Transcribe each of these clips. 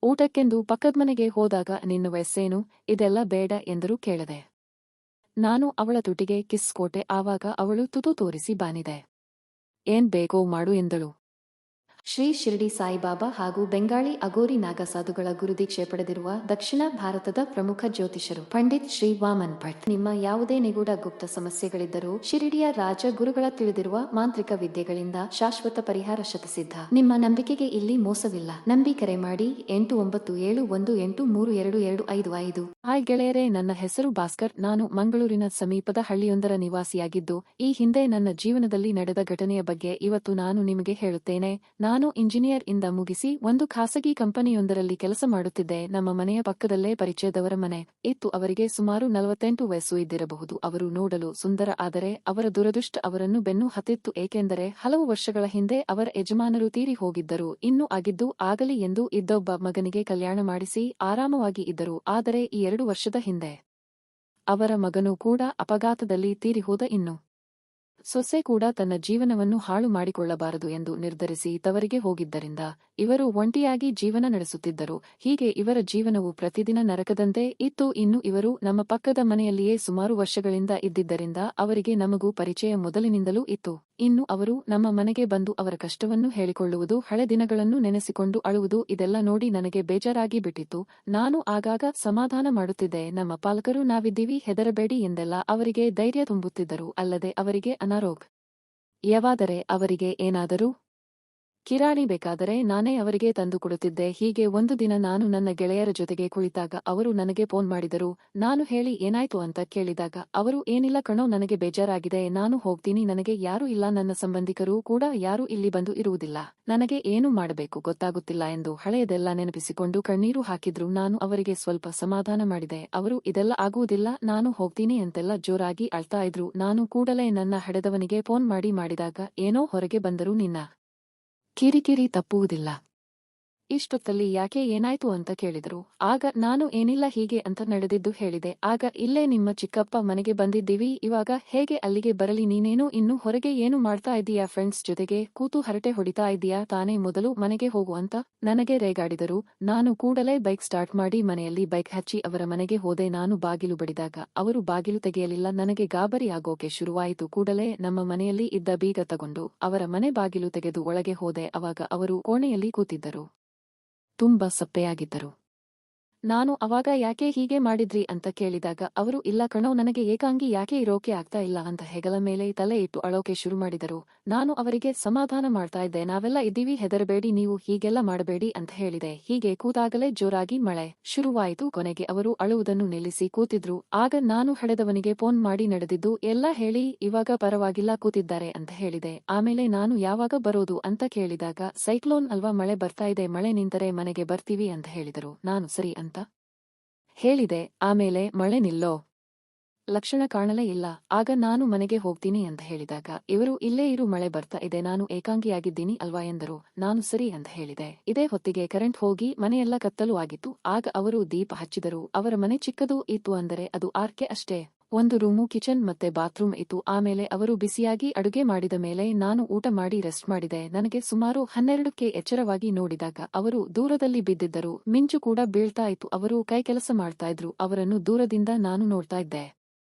ಊಟಕ್ಕೆಂದು ಪಕ್ಕದ್ಮನೆಗೆ ಹೋದಾಗ ನಿನ್ನ ವಯಸ್ಸೇನು, ಇದೆಲ್ಲ ಬೇಡ ಎಂದರೂ ಕೇಳದೆ. ನಾನು ಅವಳ ತುಟಿಗೆ ಕಿಸ್ ಕೊಟ್ಟೆ. ಆವಾಗ ಅವಳು ತುತು ತೋರಿಸಿ ಬಾನಿದೆ. ಏನ್ ಬೇಕೋ ಮಾಡು ಎಂದಳು. ಶ್ರೀ ಶಿರಡಿ ಸಾಯಿಬಾಬಾ ಹಾಗೂ ಬೆಂಗಾಳಿ ಅಗೋರಿ ನಾಗ ಸಾಧುಗಳ ಗುರುದೀಕ್ಷೆ ಪಡೆದಿರುವ ದಕ್ಷಿಣ ಭಾರತದ ಪ್ರಮುಖ ಜ್ಯೋತಿಷರು ಪಂಡಿತ್ ಶ್ರೀ ವಾಮನ್ ಭಟ್. ನಿಮ್ಮ ಯಾವುದೇ ನಿಗೂಢ ಗುಪ್ತ ಸಮಸ್ಯೆಗಳಿದ್ದರೂ ಶಿರಡಿಯ ರಾಜ ಗುರುಗಳ ತಿಳಿದಿರುವ ಮಾಂತ್ರಿಕ ವಿದ್ಯೆಗಳಿಂದ ಶಾಶ್ವತ ಪರಿಹಾರ ಶತಸಿದ್ಧ. ನಿಮ್ಮ ನಂಬಿಕೆಗೆ ಇಲ್ಲಿ ಮೋಸವಿಲ್ಲ. ನಂಬಿ ಕರೆ ಮಾಡಿ 8971832255. ಹಾಯ್ ಗೆಳೆಯರೇ, ನನ್ನ ಹೆಸರು ಭಾಸ್ಕರ್. ನಾನು ಮಂಗಳೂರಿನ ಸಮೀಪದ ಹಳ್ಳಿಯೊಂದರ ನಿವಾಸಿಯಾಗಿದ್ದು, ಈ ಹಿಂದೆ ನನ್ನ ಜೀವನದಲ್ಲಿ ನಡೆದ ಘಟನೆಯ ಬಗ್ಗೆ ಇವತ್ತು ನಾನು ನಿಮಗೆ ಹೇಳುತ್ತೇನೆ. ನಾನು ಇಂಜಿನಿಯರ್ ಇಂದ ಮುಗಿಸಿ ಒಂದು ಖಾಸಗಿ ಕಂಪನಿಯೊಂದರಲ್ಲಿ ಕೆಲಸ ಮಾಡುತ್ತಿದ್ದೆ. ನಮ್ಮ ಮನೆಯ ಪಕ್ಕದಲ್ಲೇ ಪರಿಚಯದವರ ಮನೆ ಇತ್ತು. ಅವರಿಗೆ ಸುಮಾರು 48 ವಯಸ್ಸು ಇದ್ದಿರಬಹುದು. ಅವರು ನೋಡಲು ಸುಂದರ, ಆದರೆ ಅವರ ದುರದೃಷ್ಟ ಅವರನ್ನು ಬೆನ್ನು ಹತ್ತಿತ್ತು. ಏಕೆಂದರೆ ಹಲವು ವರ್ಷಗಳ ಹಿಂದೆ ಅವರ ಯಜಮಾನರು ತೀರಿ ಹೋಗಿದ್ದರು. ಇನ್ನು ಆಗಿದ್ದು ಆಗಲಿ ಎಂದು ಇದ್ದೊಬ್ಬ ಮಗನಿಗೆ ಕಲ್ಯಾಣ ಮಾಡಿಸಿ ಆರಾಮವಾಗಿ ಇದ್ದರು. ಆದರೆ ಈ 2 ವರ್ಷದ ಹಿಂದೆ ಅವರ ಮಗನೂ ಕೂಡ ಅಪಘಾತದಲ್ಲಿ ತೀರಿಹೋದ. ಇನ್ನು ಸೊಸೆ ಕೂಡ ತನ್ನ ಜೀವನವನ್ನು ಹಾಳು ಮಾಡಿಕೊಳ್ಳಬಾರದು ಎಂದು ನಿರ್ಧರಿಸಿ ತವರಿಗೆ ಹೋಗಿದ್ದರಿಂದ ಇವರು ಒಂಟಿಯಾಗಿ ಜೀವನ ನಡೆಸುತ್ತಿದ್ದರು. ಹೀಗೆ ಇವರ ಜೀವನವು ಪ್ರತಿದಿನ ನರಕದಂತೆ ಇತ್ತು. ಇನ್ನು ಇವರು ನಮ್ಮ ಪಕ್ಕದ ಮನೆಯಲ್ಲಿಯೇ ಸುಮಾರು ವರ್ಷಗಳಿಂದ ಇದ್ದಿದ್ದರಿಂದ ಅವರಿಗೆ ನಮಗೂ ಪರಿಚಯ ಮೊದಲಿನಿಂದಲೂ ಇತ್ತು. ಇನ್ನು ಅವರು ನಮ್ಮ ಮನೆಗೆ ಬಂದು ಅವರ ಕಷ್ಟವನ್ನು ಹೇಳಿಕೊಳ್ಳುವುದು, ಹಳೆ ದಿನಗಳನ್ನು ನೆನೆಸಿಕೊಂಡು ಅಳುವುದು, ಇದೆಲ್ಲ ನೋಡಿ ನನಗೆ ಬೇಜಾರಾಗಿ ಬಿಟ್ಟಿತ್ತು. ನಾನು ಆಗಾಗ ಸಮಾಧಾನ ಮಾಡುತ್ತಿದ್ದೆ. ನಮ್ಮ ಪಾಲಕರು ನಾವಿದ್ದೀವಿ, ಹೆದರಬೇಡಿ ಎಂದೆಲ್ಲ ಅವರಿಗೆ ಧೈರ್ಯ ತುಂಬುತ್ತಿದ್ದರು. ಅಲ್ಲದೆ ಅವರಿಗೆ ಅನಾರೋಗ್ಯವಾದರೆ, ಅವರಿಗೆ ಏನಾದರೂ ಕಿರಾಣಿ ಬೇಕಾದರೆ ನಾನೇ ಅವರಿಗೆ ತಂದು ಕೊಡುತ್ತಿದ್ದೆ. ಹೀಗೆ ಒಂದು ದಿನ ನಾನು ನನ್ನ ಗೆಳೆಯರ ಜೊತೆಗೆ ಕುಳಿತಾಗ ಅವರು ನನಗೆ ಫೋನ್ ಮಾಡಿದರು. ನಾನು ಹೇಳಿ ಏನಾಯ್ತು ಅಂತ ಕೇಳಿದಾಗ ಅವರು ಏನಿಲ್ಲ ಕಣೋ, ನನಗೆ ಬೇಜಾರಾಗಿದೆ, ನಾನು ಹೋಗ್ತೀನಿ, ನನಗೆ ಯಾರೂ ಇಲ್ಲ, ನನ್ನ ಸಂಬಂಧಿಕರು ಕೂಡ ಯಾರೂ ಇಲ್ಲಿ ಬಂದು ಇರುವುದಿಲ್ಲ, ನನಗೆ ಏನು ಮಾಡಬೇಕು ಗೊತ್ತಾಗುತ್ತಿಲ್ಲ ಎಂದು ಹಳೆಯದೆಲ್ಲ ನೆನಪಿಸಿಕೊಂಡು ಕಣ್ಣೀರು ಹಾಕಿದ್ರು. ನಾನು ಅವರಿಗೆ ಸ್ವಲ್ಪ ಸಮಾಧಾನ ಮಾಡಿದೆ. ಅವರು ಇದೆಲ್ಲ ಆಗುವುದಿಲ್ಲ, ನಾನು ಹೋಗ್ತೀನಿ ಅಂತೆಲ್ಲ ಜೋರಾಗಿ ಅಳ್ತಾ ಇದ್ರು. ನಾನು ಕೂಡಲೇ ನನ್ನ ಹಡೆದವನಿಗೆ ಫೋನ್ ಮಾಡಿದಾಗ ಏನೋ ಹೊರಗೆ ಬಂದರೂ ನಿನ್ನ ಕಿರಿಕಿರಿ ತಪ್ಪುವುದಿಲ್ಲ, ಇಷ್ಟೊತ್ತಲ್ಲಿ ಯಾಕೆ, ಏನಾಯ್ತು ಅಂತ ಕೇಳಿದರು. ಆಗ ನಾನು ಏನಿಲ್ಲ ಹೀಗೆ ಅಂತ ನಡೆದಿದ್ದು ಹೇಳಿದೆ. ಆಗ ಇಲ್ಲೇ ನಿಮ್ಮ ಚಿಕ್ಕಪ್ಪ ಮನೆಗೆ ಬಂದಿದ್ದೀವಿ, ಇವಾಗ ಹೇಗೆ ಅಲ್ಲಿಗೆ ಬರಲಿ, ನೀನೇನು ಇನ್ನು ಹೊರಗೆ ಏನು ಮಾಡ್ತಾ ಇದ್ದೀಯಾ, ಫ್ರೆಂಡ್ಸ್ ಜೊತೆಗೆ ಕೂತು ಹರಟೆ ಹೊಡಿತಾ ಇದ್ದೀಯಾ ತಾನೇ, ಮೊದಲು ಮನೆಗೆ ಹೋಗು ಅಂತ ನನಗೆ ರೇಗಾಡಿದರು. ನಾನು ಕೂಡಲೇ ಬೈಕ್ ಸ್ಟಾರ್ಟ್ ಮಾಡಿ ಮನೆಯಲ್ಲಿ ಬೈಕ್ ಹಚ್ಚಿ ಅವರ ಮನೆಗೆ ಹೋದೆ. ನಾನು ಬಾಗಿಲು ಬಡಿದಾಗ ಅವರು ಬಾಗಿಲು ತೆಗೆಯಲಿಲ್ಲ. ನನಗೆ ಗಾಬರಿ ಆಗೋಕೆ ಶುರುವಾಯಿತು. ಕೂಡಲೇ ನಮ್ಮ ಮನೆಯಲ್ಲಿ ಇದ್ದ ಬೀಗ ತಗೊಂಡು ಅವರ ಮನೆ ಬಾಗಿಲು ತೆಗೆದು ಒಳಗೆ ಹೋದೆ. ಅವಾಗ ಅವರು ಕೋಣೆಯಲ್ಲಿ ಕೂತಿದ್ದರು, ತುಂಬಾ ಸಪ್ಪೆಯಾಗಿದ್ದರು. ನಾನು ಅವಾಗ ಯಾಕೆ ಹೀಗೆ ಮಾಡಿದ್ರಿ ಅಂತ ಕೇಳಿದಾಗ ಅವರು ಇಲ್ಲ ಕಣೋ, ನನಗೆ ಏಕಾಂಗಿ ಯಾಕೆ ಇರೋಕೆ ಆಗ್ತಾ ಇಲ್ಲ ಅಂತ ಹೆಗಲ ಮೇಲೆ ತಲೆ ಇಟ್ಟು ಅಳೋಕೆ ಶುರು ಮಾಡಿದರು. ನಾನು ಅವರಿಗೆ ಸಮಾಧಾನ ಮಾಡ್ತಾ ಇದ್ದೆ. ನಾವೆಲ್ಲ ಇದ್ದೀವಿ, ಹೆದರಬೇಡಿ, ನೀವು ಹೀಗೆಲ್ಲ ಮಾಡಬೇಡಿ ಅಂತ ಹೇಳಿದೆ. ಹೀಗೆ ಕೂತಾಗಲೇ ಜೋರಾಗಿ ಮಳೆ ಶುರುವಾಯಿತು. ಕೊನೆಗೆ ಅವರು ಅಳುವುದನ್ನು ನಿಲ್ಲಿಸಿ ಕೂತಿದ್ರು. ಆಗ ನಾನು ಹಡೆದವನಿಗೆ ಫೋನ್ ಮಾಡಿ ನಡೆದಿದ್ದು ಎಲ್ಲ ಹೇಳಿ, ಇವಾಗ ಪರವಾಗಿಲ್ಲ ಕೂತಿದ್ದಾರೆ ಅಂತ ಹೇಳಿದೆ. ಆಮೇಲೆ ನಾನು ಯಾವಾಗ ಬರೋದು ಅಂತ ಕೇಳಿದಾಗ ಸೈಕ್ಲೋನ್ ಅಲ್ವಾ, ಮಳೆ ಬರ್ತಾ ಇದೆ, ಮಳೆ ನಿಂತರೆ ಮನೆಗೆ ಬರ್ತೀವಿ ಅಂತ ಹೇಳಿದರು. ನಾನು ಸರಿ ಅಂತ ಹೇಳಿದೆ. ಆಮೇಲೆ ಮಳೆ ನಿಲ್ಲೋ ಲಕ್ಷಣ ಕಾಣಲೇ ಇಲ್ಲ. ಆಗ ನಾನು ಮನೆಗೆ ಹೋಗ್ತೀನಿ ಅಂತ ಹೇಳಿದಾಗ ಇವರು ಇಲ್ಲೇ ಇರು, ಮಳೆ ಬರ್ತಾ ಇದೆ, ನಾನು ಏಕಾಂಗಿಯಾಗಿದ್ದೀನಿ ಅಲ್ವಾ ಎಂದರು. ನಾನು ಸರಿ ಅಂತ ಹೇಳಿದೆ. ಇದೇ ಹೊತ್ತಿಗೆ ಕರೆಂಟ್ ಹೋಗಿ ಮನೆಯೆಲ್ಲ ಕತ್ತಲು ಆಗಿತ್ತು. ಆಗ ಅವರು ದೀಪ ಹಚ್ಚಿದರು. ಅವರ ಮನೆ ಚಿಕ್ಕದು ಇತ್ತು, ಅಂದರೆ ಅದು ಆರ್ಕೆ ಅಷ್ಟೇ. ಒಂದು ರೂಮು, ಕಿಚನ್ ಮತ್ತೆ ಬಾತ್ರೂಮ್ ಇತ್ತು. ಆಮೇಲೆ ಅವರು ಬಿಸಿಯಾಗಿ ಅಡುಗೆ ಮಾಡಿದ ಮೇಲೆ ನಾನು ಊಟ ಮಾಡಿ ರೆಸ್ಟ್ ಮಾಡಿದೆ. ನನಗೆ ಸುಮಾರು 12ಕ್ಕೆ ಎಚ್ಚರವಾಗಿ ನೋಡಿದಾಗ ಅವರು ದೂರದಲ್ಲಿ ಬಿದ್ದಿದ್ದರು. ಮಿಂಚು ಕೂಡ ಬೀಳ್ತಾ ಇತ್ತು. ಅವರು ಕೈ ಕೆಲಸ ಮಾಡ್ತಾ ಇದ್ರು. ಅವರನ್ನು ದೂರದಿಂದ ನಾನು ನೋಡ್ತಾ ಇದ್ದೆ.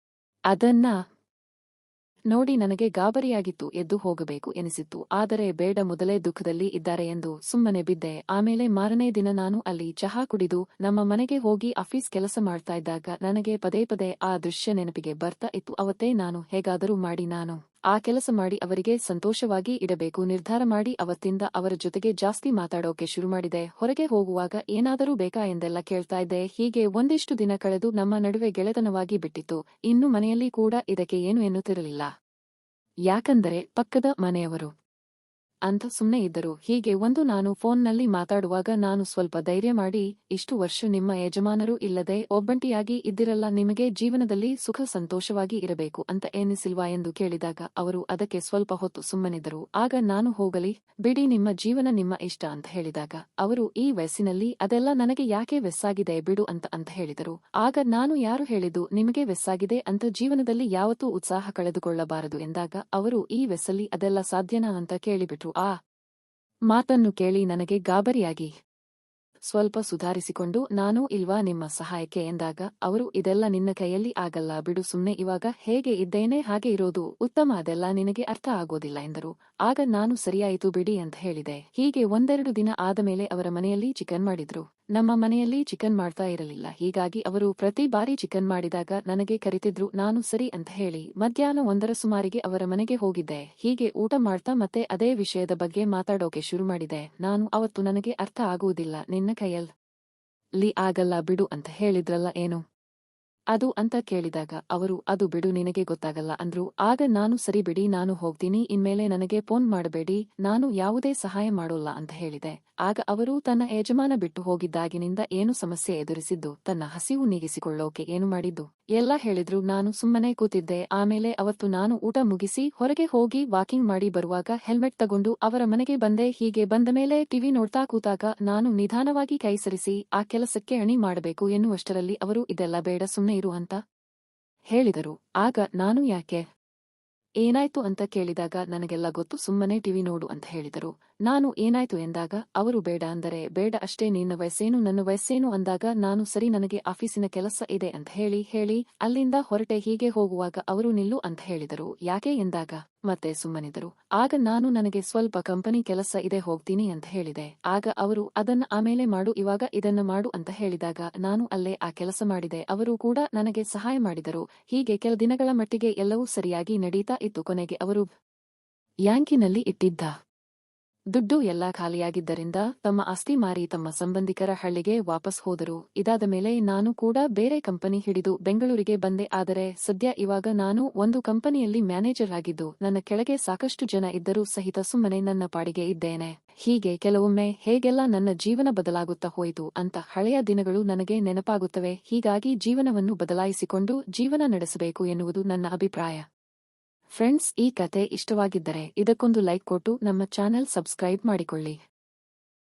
ಅದನ್ನ ನೋಡಿ ನನಗೆ ಗಾಬರಿಯಾಗಿತ್ತು. ಎದ್ದು ಹೋಗಬೇಕು ಎನಿಸಿತ್ತು. ಆದರೆ ಬೇಡ, ಮೊದಲೇ ದುಃಖದಲ್ಲಿ ಇದ್ದಾರೆ ಎಂದು ಸುಮ್ಮನೆ ಬಿದ್ದೆ. ಆಮೇಲೆ ಮಾರನೇ ದಿನ ನಾನು ಅಲ್ಲಿ ಚಹಾ ಕುಡಿದು ನಮ್ಮ ಮನೆಗೆ ಹೋಗಿ ಆಫೀಸ್ ಕೆಲಸ ಮಾಡ್ತಾ ಇದ್ದಾಗ ನನಗೆ ಪದೇ ಪದೇ ಆ ದೃಶ್ಯ ನೆನಪಿಗೆ ಬರ್ತಾ ಇತ್ತು. ಅವತ್ತೇ ನಾನು ಹೇಗಾದರೂ ಮಾಡಿ ನಾನು ಆ ಕೆಲಸ ಮಾಡಿ ಅವರಿಗೆ ಸಂತೋಷವಾಗಿ ಇಡಬೇಕು ನಿರ್ಧಾರ ಮಾಡಿ ಅವತ್ತಿಂದ ಅವರ ಜೊತೆಗೆ ಜಾಸ್ತಿ ಮಾತಾಡೋಕೆ ಶುರು ಮಾಡಿದೆ. ಹೊರಗೆ ಹೋಗುವಾಗ ಏನಾದರೂ ಬೇಕಾ ಎಂದೆಲ್ಲ ಕೇಳ್ತಾ ಇದ್ದೆ. ಹೀಗೆ ಒಂದಿಷ್ಟು ದಿನ ಕಳೆದು ನಮ್ಮ ನಡುವೆ ಗೆಳೆತನವಾಗಿ ಬಿಟ್ಟಿತ್ತು. ಇನ್ನು ಮನೆಯಲ್ಲಿ ಕೂಡ ಇದಕ್ಕೆ ಏನು ಎನ್ನುತ್ತಿರಲಿಲ್ಲ, ಯಾಕಂದರೆ ಪಕ್ಕದ ಮನೆಯವರು ಅಂತ ಸುಮ್ಮನೆ ಇದ್ದರು. ಹೀಗೆ ಒಂದು ನಾನು ಫೋನ್ನಲ್ಲಿ ಮಾತಾಡುವಾಗ ನಾನು ಸ್ವಲ್ಪ ಧೈರ್ಯ ಮಾಡಿ, ಇಷ್ಟು ವರ್ಷ ನಿಮ್ಮ ಯಜಮಾನರು ಇಲ್ಲದೆ ಒಬ್ಬಂಟಿಯಾಗಿ ಇದ್ದಿರಲ್ಲ, ನಿಮಗೆ ಜೀವನದಲ್ಲಿ ಸುಖ ಸಂತೋಷವಾಗಿ ಇರಬೇಕು ಅಂತ ಎನಿಸಿಲ್ವಾ ಎಂದು ಕೇಳಿದಾಗ ಅವರು ಅದಕ್ಕೆ ಸ್ವಲ್ಪ ಹೊತ್ತು ಸುಮ್ಮನಿದ್ದರು. ಆಗ ನಾನು ಹೋಗಲಿ ಬಿಡಿ, ನಿಮ್ಮ ಜೀವನ ನಿಮ್ಮ ಇಷ್ಟ ಅಂತ ಹೇಳಿದಾಗ ಅವರು ಈ ವಯಸ್ಸಿನಲ್ಲಿ ಅದೆಲ್ಲ ನನಗೆ ಯಾಕೆ ವೆಸ್ಸಾಗಿದೆ ಬಿಡು ಅಂತ ಹೇಳಿದರು. ಆಗ ನಾನು ಯಾರು ಹೇಳಿದ್ದು ನಿಮಗೆ ವೆಸ್ಸಾಗಿದೆ ಅಂತ, ಜೀವನದಲ್ಲಿ ಯಾವತ್ತೂ ಉತ್ಸಾಹ ಕಳೆದುಕೊಳ್ಳಬಾರದು ಎಂದಾಗ ಅವರು ಈ ವಯಸ್ಸಲ್ಲಿ ಅದೆಲ್ಲ ಸಾಧ್ಯನಾ ಅಂತ ಕೇಳಿಬಿಟ್ರು. ಆ ಮಾತನ್ನು ಕೇಳಿ ನನಗೆ ಗಾಬರಿಯಾಗಿ ಸ್ವಲ್ಪ ಸುಧಾರಿಸಿಕೊಂಡು ನಾನು ಇಲ್ವಾ ನಿಮ್ಮ ಸಹಾಯಕ್ಕೆ ಎಂದಾಗ ಅವರು ಇದೆಲ್ಲ ನಿನ್ನ ಕೈಯಲ್ಲಿ ಆಗಲ್ಲ ಬಿಡು ಸುಮ್ನೆ ಇವಾಗ ಹೇಗೆ ಇದ್ದೇನೆ ಹಾಗೆ ಇರೋದು ಉತ್ತಮ ಅದೆಲ್ಲ ನಿನಗೆ ಅರ್ಥ ಆಗೋದಿಲ್ಲ ಎಂದರು. ಆಗ ನಾನು ಸರಿಯಾಯಿತು ಬಿಡಿ ಅಂತ ಹೇಳಿದೆ. ಹೀಗೆ ಒಂದೆರಡು ದಿನ ಆದ ಮೇಲೆ ಅವರ ಮನೆಯಲ್ಲಿ ಚಿಕನ್ ಮಾಡಿದ್ರು. ನಮ್ಮ ಮನೆಯಲ್ಲಿ ಚಿಕನ್ ಮಾಡ್ತಾ ಇರಲಿಲ್ಲ, ಹೀಗಾಗಿ ಅವರು ಪ್ರತಿ ಬಾರಿ ಚಿಕನ್ ಮಾಡಿದಾಗ ನನಗೆ ಕರಿತಿದ್ರು. ನಾನು ಸರಿ ಅಂತ ಹೇಳಿ ಮಧ್ಯಾಹ್ನ 1 ಸುಮಾರಿಗೆ ಅವರ ಮನೆಗೆ ಹೋಗಿದ್ದೆ. ಹೀಗೆ ಊಟ ಮಾಡ್ತಾ ಮತ್ತೆ ಅದೇ ವಿಷಯದ ಬಗ್ಗೆ ಮಾತಾಡೋಕೆ ಶುರು ಮಾಡಿದೆ. ನಾನು ಅವತ್ತು ನನಗೆ ಅರ್ಥ ಆಗುವುದಿಲ್ಲ, ನಿನ್ನ ಕೈಯಲ್ಲಿ ಆಗಲ್ಲ ಬಿಡು ಅಂತ ಹೇಳಿದ್ರಲ್ಲ ಏನು ಅದು ಅಂತ ಕೇಳಿದಾಗ ಅವರು ಅದು ಬಿಡು ನಿನಗೆ ಗೊತ್ತಾಗಲ್ಲ ಅಂದ್ರು. ಆಗ ನಾನು ಸರಿ ಬಿಡಿ ನಾನು ಹೋಗ್ತೀನಿ, ಇನ್ಮೇಲೆ ನನಗೆ ಫೋನ್ ಮಾಡಬೇಡಿ, ನಾನು ಯಾವುದೇ ಸಹಾಯ ಮಾಡೋಲ್ಲ ಅಂತ ಹೇಳಿದೆ. ಆಗ ಅವರು ತನ್ನ ಯಜಮಾನ ಬಿಟ್ಟು ಹೋಗಿದ್ದಾಗಿನಿಂದ ಏನು ಸಮಸ್ಯೆ ಎದುರಿಸಿದ್ದು, ತನ್ನ ಹಸಿವು ನೀಗಿಸಿಕೊಳ್ಳೋಕೆ ಏನು ಮಾಡಿದ್ದು ಎಲ್ಲ ಹೇಳಿದ್ರು. ನಾನು ಸುಮ್ಮನೆ ಕೂತಿದ್ದೆ. ಆಮೇಲೆ ಅವತ್ತು ನಾನು ಊಟ ಮುಗಿಸಿ ಹೊರಗೆ ಹೋಗಿ ವಾಕಿಂಗ್ ಮಾಡಿ ಬರುವಾಗ ಹೆಲ್ಮೆಟ್ ತಗೊಂಡು ಅವರ ಮನೆಗೆ ಬಂದೆ. ಹೀಗೆ ಬಂದ ಮೇಲೆ ಟಿವಿ ನೋಡ್ತಾ ಕೂತಾಗ ನಾನು ನಿಧಾನವಾಗಿ ಕೈ ಸರಿಸಿ ಆ ಕೆಲಸಕ್ಕೆ ಅಣಿ ಮಾಡಬೇಕು ಎನ್ನುವಷ್ಟರಲ್ಲಿ ಅವರು ಇದೆಲ್ಲ ಬೇಡ ಸುಮ್ನೆ ಇರು ಅಂತ ಹೇಳಿದರು. ಆಗ ನಾನು ಯಾಕೆ ಏನಾಯ್ತು ಅಂತ ಕೇಳಿದಾಗ ನನಗೆಲ್ಲ ಗೊತ್ತು, ಸುಮ್ಮನೆ ಟಿವಿ ನೋಡು ಅಂತ ಹೇಳಿದರು. ನಾನು ಏನಾಯ್ತು ಎಂದಾಗ ಅವರು ಬೇಡ ಅಂದರೆ ಬೇಡ ಅಷ್ಟೇ, ನಿನ್ನ ವಯಸ್ಸೇನು ನನ್ನ ವಯಸ್ಸೇನು ಅಂದಾಗ ನಾನು ಸರಿ ನನಗೆ ಆಫೀಸಿನ ಕೆಲಸ ಇದೆ ಅಂತ ಹೇಳಿ ಅಲ್ಲಿಂದ ಹೊರಟೆ. ಹೀಗೆ ಹೋಗುವಾಗ ಅವರು ನಿಲ್ಲು ಅಂತ ಹೇಳಿದರು. ಯಾಕೆ ಎಂದಾಗ ಮತ್ತೆ ಸುಮ್ಮನಿದರು. ಆಗ ನಾನು ನನಗೆ ಸ್ವಲ್ಪ ಕಂಪನಿ ಕೆಲಸ ಇದೆ ಹೋಗ್ತೀನಿ ಅಂತ ಹೇಳಿದೆ. ಆಗ ಅವರು ಅದನ್ನ ಆಮೇಲೆ ಮಾಡು ಇವಾಗ ಇದನ್ನ ಮಾಡು ಅಂತ ಹೇಳಿದಾಗ ನಾನು ಅಲ್ಲೇ ಆ ಕೆಲಸ ಮಾಡಿದೆ. ಅವರು ಕೂಡ ನನಗೆ ಸಹಾಯ ಮಾಡಿದರು. ಹೀಗೆ ಕೆಲ ದಿನಗಳ ಮಟ್ಟಿಗೆ ಎಲ್ಲವೂ ಸರಿಯಾಗಿ ನಡೀತಾ ಇತ್ತು. ಕೊನೆಗೆ ಅವರು ಬ್ಯಾಂಕಿನಲ್ಲಿ ಇಟ್ಟಿದ್ದ ದುಡ್ಡು ಎಲ್ಲಾ ಖಾಲಿಯಾಗಿದ್ದರಿಂದ ತಮ್ಮ ಆಸ್ತಿ ಮಾರಿ ತಮ್ಮ ಸಂಬಂಧಿಕರ ಹಳ್ಳಿಗೆ ವಾಪಸ್ ಹೋದರು. ಇದಾದ ಮೇಲೆ ನಾನು ಕೂಡ ಬೇರೆ ಕಂಪನಿ ಹಿಡಿದು ಬೆಂಗಳೂರಿಗೆ ಬಂದೆ. ಆದರೆ ಸದ್ಯ ಇವಾಗ ನಾನು ಒಂದು ಕಂಪನಿಯಲ್ಲಿ ಮ್ಯಾನೇಜರ್ ಆಗಿದ್ದು ನನ್ನ ಕೆಳಗೆ ಸಾಕಷ್ಟು ಜನ ಇದ್ದರೂ ಸಹಿತ ಸುಮ್ಮನೆ ನನ್ನ ಪಾಡಿಗೆ ಇದ್ದೇನೆ. ಹೀಗೆ ಕೆಲವೊಮ್ಮೆ ಹೇಗೆಲ್ಲ ನನ್ನ ಜೀವನ ಬದಲಾಗುತ್ತಾ ಹೋಯಿತು ಅಂತ ಹಳೆಯ ದಿನಗಳು ನನಗೆ ನೆನಪಾಗುತ್ತವೆ. ಹೀಗಾಗಿ ಜೀವನವನ್ನು ಬದಲಾಯಿಸಿಕೊಂಡು ಜೀವನ ನಡೆಸಬೇಕು ಎನ್ನುವುದು ನನ್ನ ಅಭಿಪ್ರಾಯ. ಫ್ರೆಂಡ್ಸ್, ಈ ಕತೆ ಇಷ್ಟವಾಗಿದ್ದರೆ ಇದಕ್ಕೊಂದು ಲೈಕ್ ಕೊಟ್ಟು ನಮ್ಮ ಚಾನೆಲ್ ಸಬ್ಸ್ಕ್ರೈಬ್ ಮಾಡಿಕೊಳ್ಳಿ.